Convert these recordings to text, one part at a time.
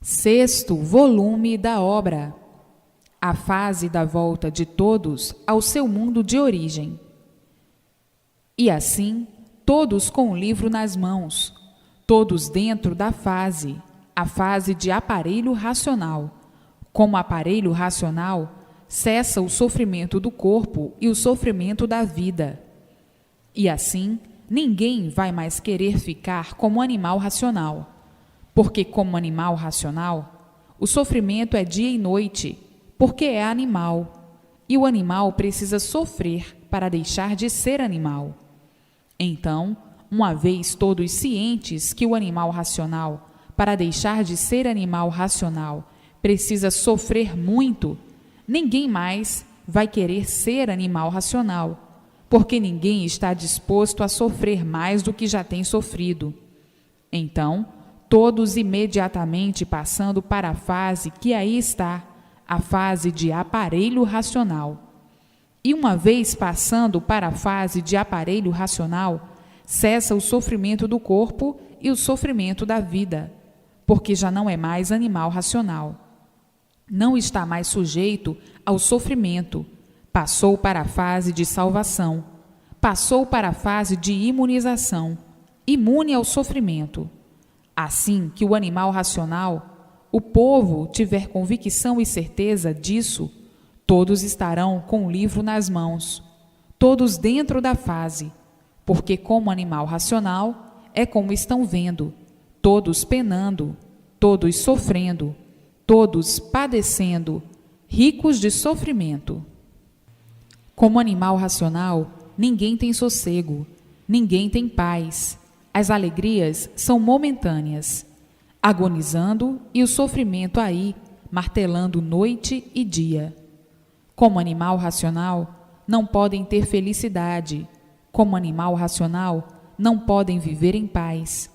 Sexto volume da obra. A fase da volta de todos ao seu mundo de origem. E assim, todos com o livro nas mãos, todos dentro da fase, a fase de aparelho racional. Como aparelho racional, cessa o sofrimento do corpo e o sofrimento da vida. E assim, ninguém vai mais querer ficar como animal racional, porque como animal racional, o sofrimento é dia e noite, porque é animal, e o animal precisa sofrer para deixar de ser animal. Então, uma vez todos cientes que o animal racional, para deixar de ser animal racional, precisa sofrer muito, ninguém mais vai querer ser animal racional, porque ninguém está disposto a sofrer mais do que já tem sofrido. Então, todos imediatamente passando para a fase que aí está, a fase de aparelho racional. E uma vez passando para a fase de aparelho racional, cessa o sofrimento do corpo e o sofrimento da vida, porque já não é mais animal racional. Não está mais sujeito ao sofrimento, passou para a fase de salvação, passou para a fase de imunização, imune ao sofrimento. Assim que o animal racional, o povo, tiver convicção e certeza disso, todos estarão com o livro nas mãos, todos dentro da fase, porque como animal racional é como estão vendo, todos penando, todos sofrendo, todos padecendo, ricos de sofrimento. Como animal racional, ninguém tem sossego, ninguém tem paz. As alegrias são momentâneas, agonizando e o sofrimento aí, martelando noite e dia. Como animal racional, não podem ter felicidade. Como animal racional, não podem viver em paz.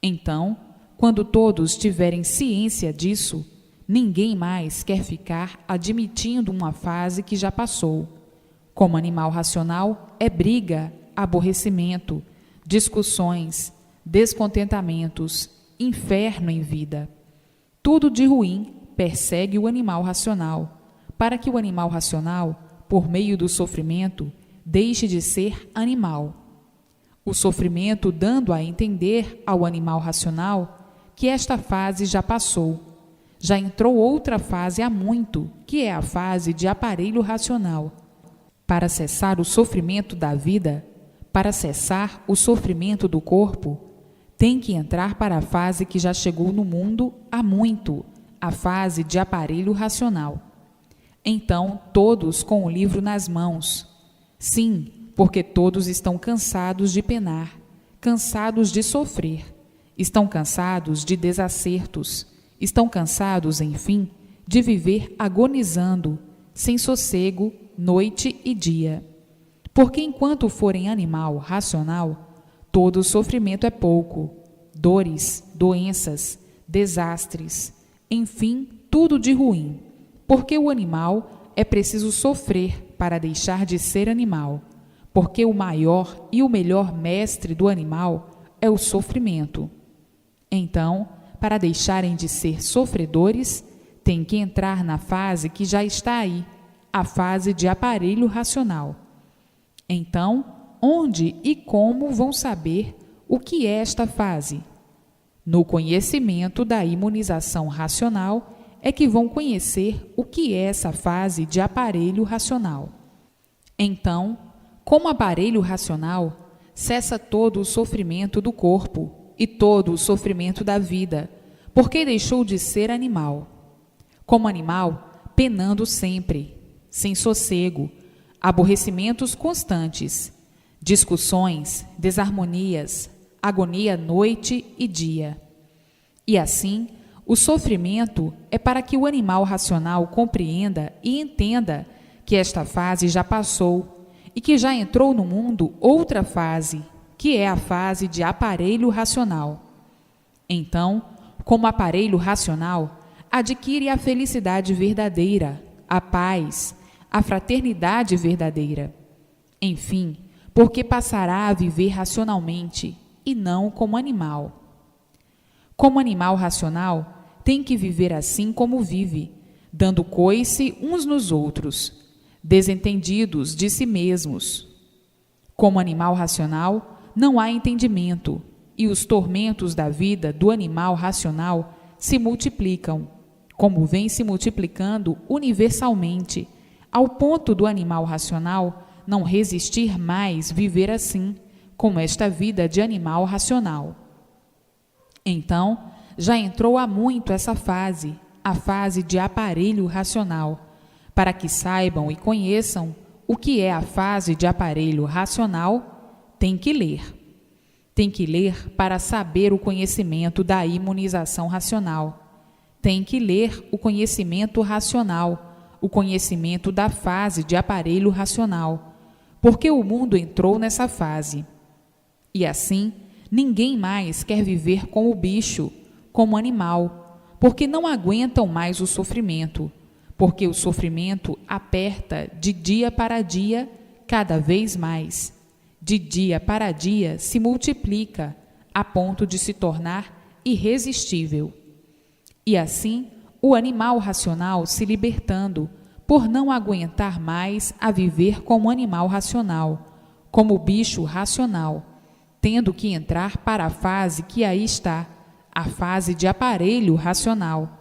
Então, quando todos tiverem ciência disso, ninguém mais quer ficar admitindo uma fase que já passou. Como animal racional, é briga, aborrecimento, discussões, descontentamentos, inferno em vida. Tudo de ruim persegue o animal racional, para que o animal racional, por meio do sofrimento, deixe de ser animal. O sofrimento dando a entender ao animal racional que esta fase já passou. Já entrou outra fase há muito, que é a fase de aparelho racional. Para cessar o sofrimento da vida, para cessar o sofrimento do corpo, tem que entrar para a fase que já chegou no mundo há muito, a fase de aparelho racional. Então, todos com o livro nas mãos. Sim, porque todos estão cansados de penar, cansados de sofrer, estão cansados de desacertos, estão cansados, enfim, de viver agonizando, sem sossego, noite e dia. Porque enquanto forem animal racional, todo sofrimento é pouco, dores, doenças, desastres, enfim, tudo de ruim. Porque o animal é preciso sofrer para deixar de ser animal. Porque o maior e o melhor mestre do animal é o sofrimento. Então, para deixarem de ser sofredores, tem que entrar na fase que já está aí, a fase de aparelho racional. Então, onde e como vão saber o que é esta fase? No conhecimento da imunização racional é que vão conhecer o que é essa fase de aparelho racional. Então, como aparelho racional, cessa todo o sofrimento do corpo e todo o sofrimento da vida, porque deixou de ser animal. Como animal, penando sempre, sem sossego, aborrecimentos constantes, discussões, desarmonias, agonia noite e dia. E assim, o sofrimento é para que o animal racional compreenda e entenda que esta fase já passou e que já entrou no mundo outra fase, que é a fase de aparelho racional. Então, como aparelho racional, adquire a felicidade verdadeira, a paz, a fraternidade verdadeira. Enfim, porque passará a viver racionalmente e não como animal. Como animal racional, tem que viver assim como vive, dando coice uns nos outros, desentendidos de si mesmos. Como animal racional, não há entendimento, e os tormentos da vida do animal racional se multiplicam, como vem se multiplicando universalmente, ao ponto do animal racional não resistir mais viver assim, com esta vida de animal racional. Então, já entrou há muito essa fase, a fase de aparelho racional. Para que saibam e conheçam o que é a fase de aparelho racional, tem que ler. Tem que ler para saber o conhecimento da imunização racional. Tem que ler o conhecimento racional, o conhecimento da fase de aparelho racional, porque o mundo entrou nessa fase. E assim, ninguém mais quer viver como bicho, como animal, porque não aguentam mais o sofrimento, porque o sofrimento aperta de dia para dia cada vez mais. De dia para dia se multiplica, a ponto de se tornar irresistível. E assim, o animal racional se libertando, por não aguentar mais a viver como animal racional, como bicho racional, tendo que entrar para a fase que aí está, a fase de aparelho racional.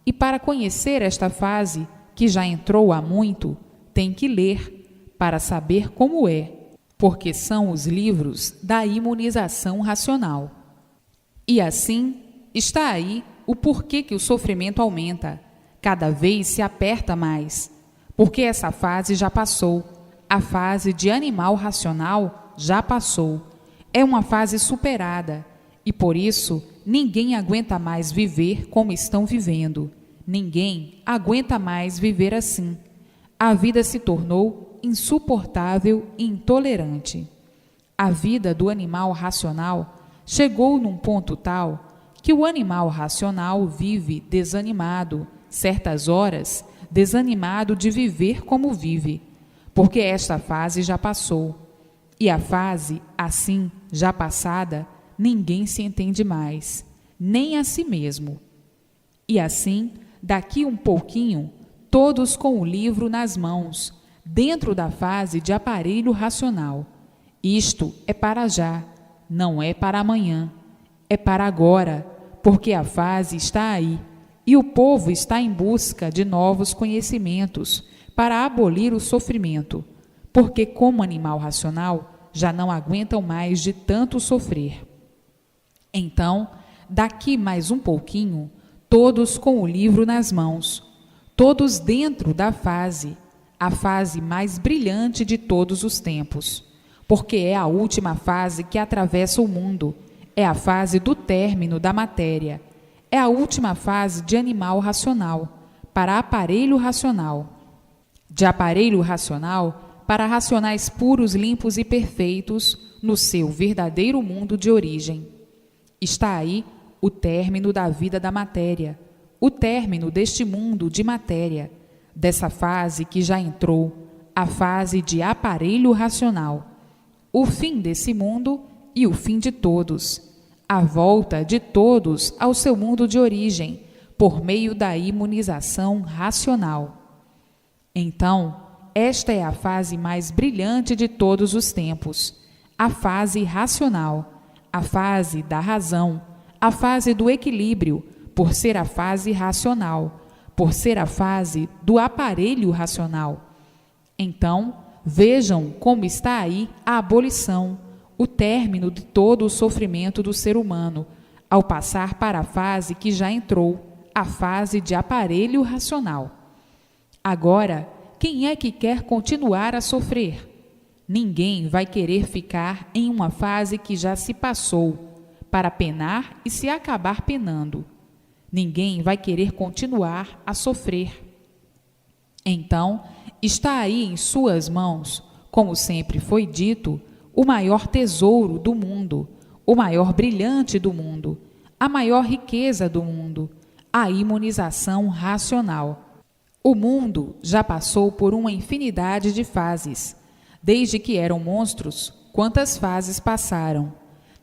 E para conhecer esta fase, que já entrou há muito, tem que ler, para saber como é, porque são os livros da imunização racional. E assim, está aí o porquê que o sofrimento aumenta, cada vez se aperta mais, porque essa fase já passou, a fase de animal racional já passou, é uma fase superada, e por isso ninguém aguenta mais viver como estão vivendo, ninguém aguenta mais viver assim. A vida se tornou insuportável e intolerante. A vida do animal racional chegou num ponto tal que o animal racional vive desanimado, certas horas, desanimado de viver como vive, porque esta fase já passou. E a fase, assim, já passada, ninguém se entende mais, nem a si mesmo. E assim, daqui um pouquinho, todos com o livro nas mãos, dentro da fase de aparelho racional. Isto é para já, não é para amanhã, é para agora, porque a fase está aí, e o povo está em busca de novos conhecimentos para abolir o sofrimento, porque como animal racional já não aguentam mais de tanto sofrer. Então, daqui mais um pouquinho, todos com o livro nas mãos, todos dentro da fase, a fase mais brilhante de todos os tempos, porque é a última fase que atravessa o mundo, é a fase do término da matéria, é a última fase de animal racional, para aparelho racional, de aparelho racional para racionais puros, limpos e perfeitos no seu verdadeiro mundo de origem. Está aí o término da vida da matéria, o término deste mundo de matéria, dessa fase que já entrou, a fase de aparelho racional, o fim desse mundo e o fim de todos, a volta de todos ao seu mundo de origem, por meio da imunização racional. Então, esta é a fase mais brilhante de todos os tempos, a fase racional, a fase da razão, a fase do equilíbrio, por ser a fase racional, por ser a fase do aparelho racional. Então, vejam como está aí a abolição, o término de todo o sofrimento do ser humano, ao passar para a fase que já entrou, a fase de aparelho racional. Agora, quem é que quer continuar a sofrer? Ninguém vai querer ficar em uma fase que já se passou, para penar e se acabar penando. Ninguém vai querer continuar a sofrer. Então, está aí em suas mãos, como sempre foi dito, o maior tesouro do mundo, o maior brilhante do mundo, a maior riqueza do mundo, a imunização racional. O mundo já passou por uma infinidade de fases. Desde que eram monstros, quantas fases passaram?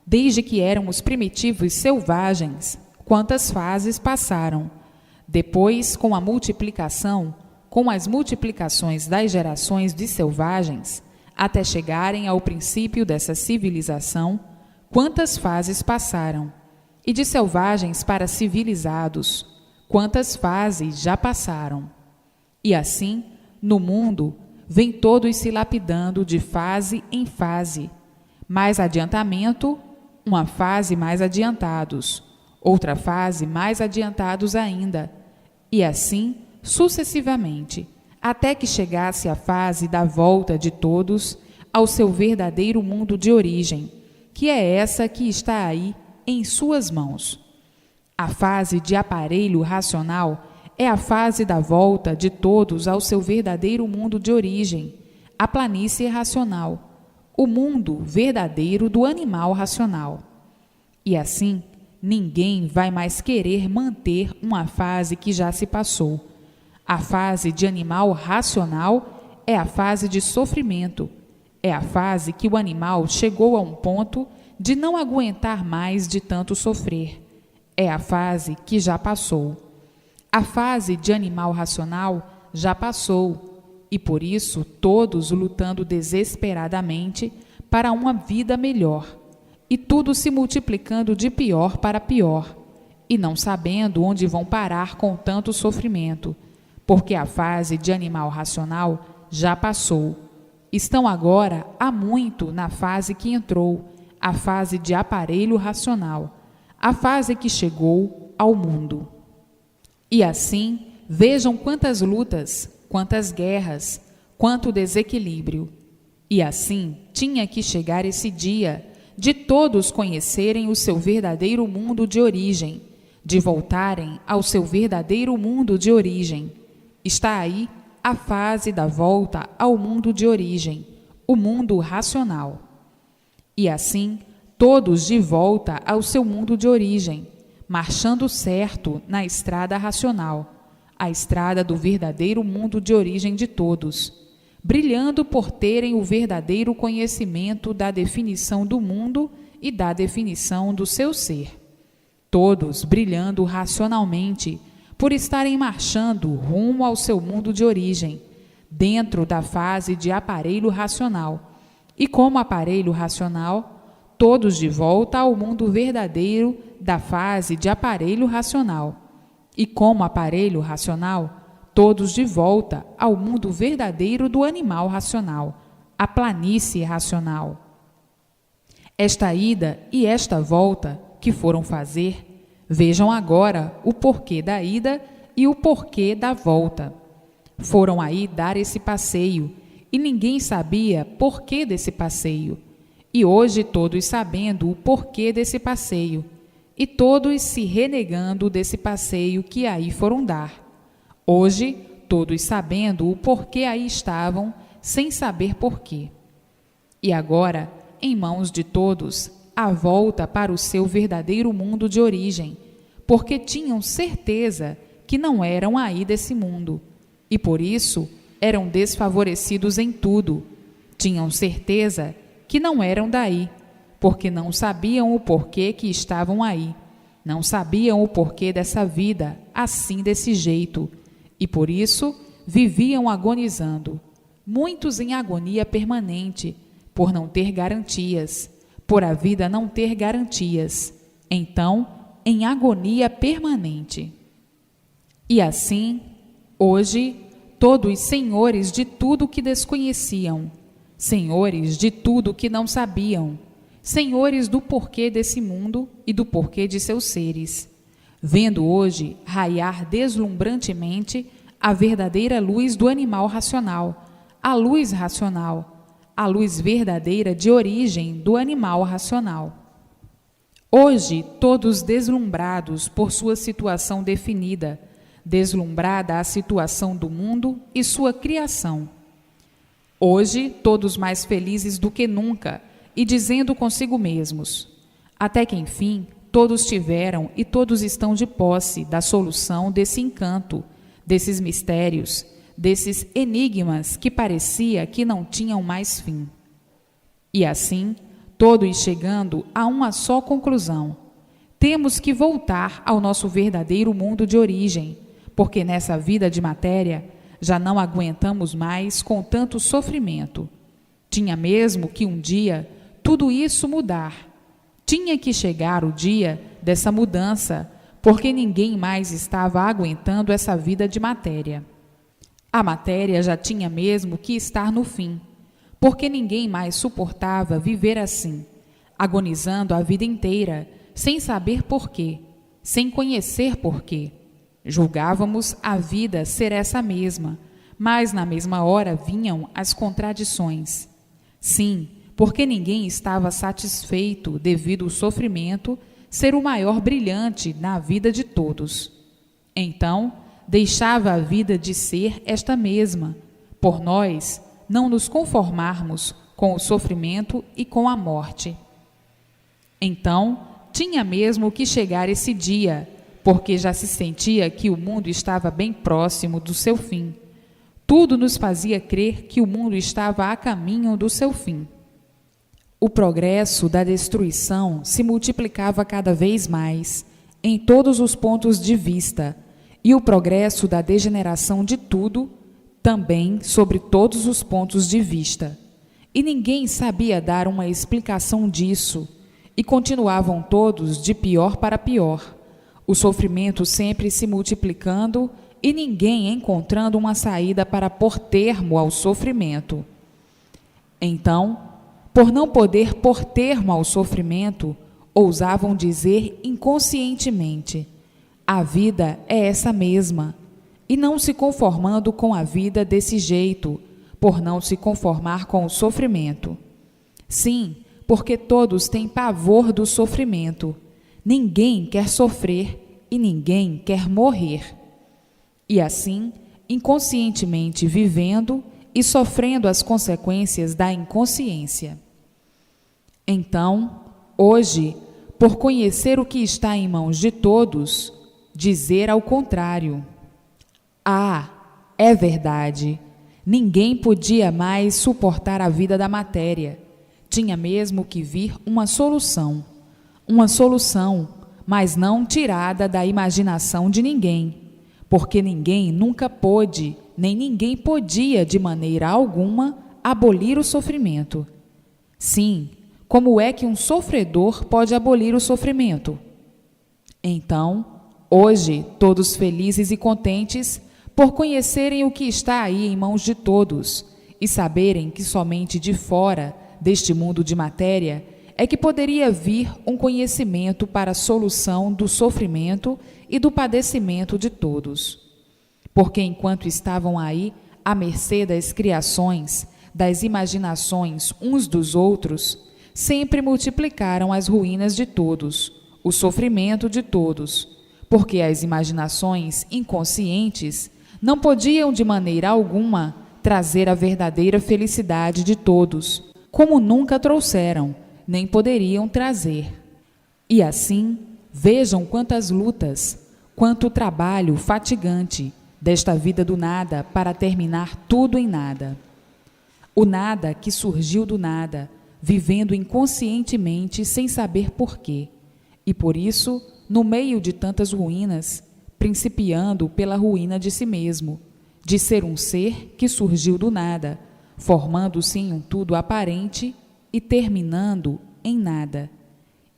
Desde que éramos primitivos selvagens, quantas fases passaram? Depois, com a multiplicação, com as multiplicações das gerações de selvagens, até chegarem ao princípio dessa civilização, quantas fases passaram? E de selvagens para civilizados, quantas fases já passaram? E assim, no mundo, vem todos se lapidando de fase em fase. Mais adiantamento, uma fase mais adiantados, outra fase mais adiantados ainda, e assim sucessivamente, até que chegasse a fase da volta de todos ao seu verdadeiro mundo de origem, que é essa que está aí em suas mãos. A fase de aparelho racional é a fase da volta de todos ao seu verdadeiro mundo de origem, a planície racional, o mundo verdadeiro do animal racional. E assim, ninguém vai mais querer manter uma fase que já se passou. A fase de animal racional é a fase de sofrimento, é a fase que o animal chegou a um ponto de não aguentar mais de tanto sofrer. É a fase que já passou. A fase de animal racional já passou, e por isso todos lutando desesperadamente para uma vida melhor, e tudo se multiplicando de pior para pior, e não sabendo onde vão parar com tanto sofrimento, porque a fase de animal racional já passou. Estão agora há muito na fase que entrou, a fase de aparelho racional, a fase que chegou ao mundo. E assim, vejam quantas lutas, quantas guerras, quanto desequilíbrio. E assim, tinha que chegar esse dia de todos conhecerem o seu verdadeiro mundo de origem, de voltarem ao seu verdadeiro mundo de origem. Está aí a fase da volta ao mundo de origem, o mundo racional. E assim, todos de volta ao seu mundo de origem, marchando certo na estrada racional, a estrada do verdadeiro mundo de origem de todos, brilhando por terem o verdadeiro conhecimento da definição do mundo e da definição do seu ser. Todos brilhando racionalmente, por estarem marchando rumo ao seu mundo de origem, dentro da fase de aparelho racional, e como aparelho racional, todos de volta ao mundo verdadeiro da fase de aparelho racional, e como aparelho racional, todos de volta ao mundo verdadeiro do animal racional, a planície racional. Esta ida e esta volta que foram fazer, vejam agora o porquê da ida e o porquê da volta. Foram aí dar esse passeio, e ninguém sabia porquê desse passeio. E hoje todos sabendo o porquê desse passeio, e todos se renegando desse passeio que aí foram dar. Hoje, todos sabendo o porquê aí estavam, sem saber porquê. E agora, em mãos de todos, a volta para o seu verdadeiro mundo de origem, porque tinham certeza que não eram aí desse mundo, e por isso eram desfavorecidos em tudo. Tinham certeza que não eram daí, porque não sabiam o porquê que estavam aí, não sabiam o porquê dessa vida, assim desse jeito, e por isso viviam agonizando, muitos em agonia permanente, por não ter garantias, por a vida não ter garantias, então em agonia permanente. E assim, hoje, todos senhores de tudo que desconheciam, senhores de tudo que não sabiam, senhores do porquê desse mundo e do porquê de seus seres, vendo hoje raiar deslumbrantemente a verdadeira luz do animal racional, a luz racional, a luz verdadeira de origem do animal racional. Hoje, todos deslumbrados por sua situação definida, deslumbrada a situação do mundo e sua criação. Hoje, todos mais felizes do que nunca, e dizendo consigo mesmos, até que enfim, todos tiveram e todos estão de posse da solução desse encanto, desses mistérios, desses enigmas que parecia que não tinham mais fim. E assim, todos chegando a uma só conclusão: temos que voltar ao nosso verdadeiro mundo de origem, porque nessa vida de matéria já não aguentamos mais com tanto sofrimento. Tinha mesmo que um dia tudo isso mudar. Tinha que chegar o dia dessa mudança, porque ninguém mais estava aguentando essa vida de matéria. A matéria já tinha mesmo que estar no fim, porque ninguém mais suportava viver assim, agonizando a vida inteira, sem saber porquê, sem conhecer porquê. Julgávamos a vida ser essa mesma, mas na mesma hora vinham as contradições. Sim, porque ninguém estava satisfeito devido ao sofrimento ser o maior brilhante na vida de todos. Então, deixava a vida de ser esta mesma, por nós não nos conformarmos com o sofrimento e com a morte. Então, tinha mesmo que chegar esse dia, porque já se sentia que o mundo estava bem próximo do seu fim. Tudo nos fazia crer que o mundo estava a caminho do seu fim. O progresso da destruição se multiplicava cada vez mais, em todos os pontos de vista, e o progresso da degeneração de tudo, também sobre todos os pontos de vista. E ninguém sabia dar uma explicação disso, e continuavam todos de pior para pior, o sofrimento sempre se multiplicando e ninguém encontrando uma saída para pôr termo ao sofrimento. Então, por não poder pôr termo ao sofrimento, ousavam dizer inconscientemente: a vida é essa mesma, e não se conformando com a vida desse jeito, por não se conformar com o sofrimento. Sim, porque todos têm pavor do sofrimento. Ninguém quer sofrer e ninguém quer morrer. E assim, inconscientemente vivendo e sofrendo as consequências da inconsciência. Então, hoje, por conhecer o que está em mãos de todos, dizer ao contrário: ah, é verdade, ninguém podia mais suportar a vida da matéria. Tinha mesmo que vir uma solução, mas não tirada da imaginação de ninguém, porque ninguém nunca pôde, nem ninguém podia de maneira alguma abolir o sofrimento. Sim, como é que um sofredor pode abolir o sofrimento? Então, hoje, todos felizes e contentes por conhecerem o que está aí em mãos de todos e saberem que somente de fora deste mundo de matéria é que poderia vir um conhecimento para a solução do sofrimento e do padecimento de todos. Porque enquanto estavam aí, à mercê das criações, das imaginações uns dos outros, sempre multiplicaram as ruínas de todos, o sofrimento de todos, porque as imaginações inconscientes não podiam de maneira alguma trazer a verdadeira felicidade de todos, como nunca trouxeram, nem poderiam trazer. E assim, vejam quantas lutas, quanto trabalho fatigante desta vida do nada para terminar tudo em nada. O nada que surgiu do nada, vivendo inconscientemente sem saber porquê, e por isso, no meio de tantas ruínas, principiando pela ruína de si mesmo, de ser um ser que surgiu do nada, formando-se em um tudo aparente e terminando em nada,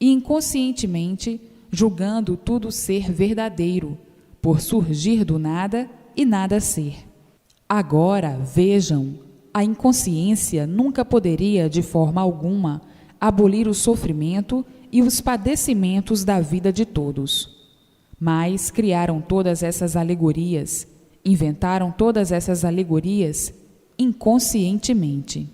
e inconscientemente julgando tudo ser verdadeiro, por surgir do nada e nada ser. Agora, vejam, a inconsciência nunca poderia, de forma alguma, abolir o sofrimento e os padecimentos da vida de todos. Mas criaram todas essas alegorias, inventaram todas essas alegorias inconscientemente.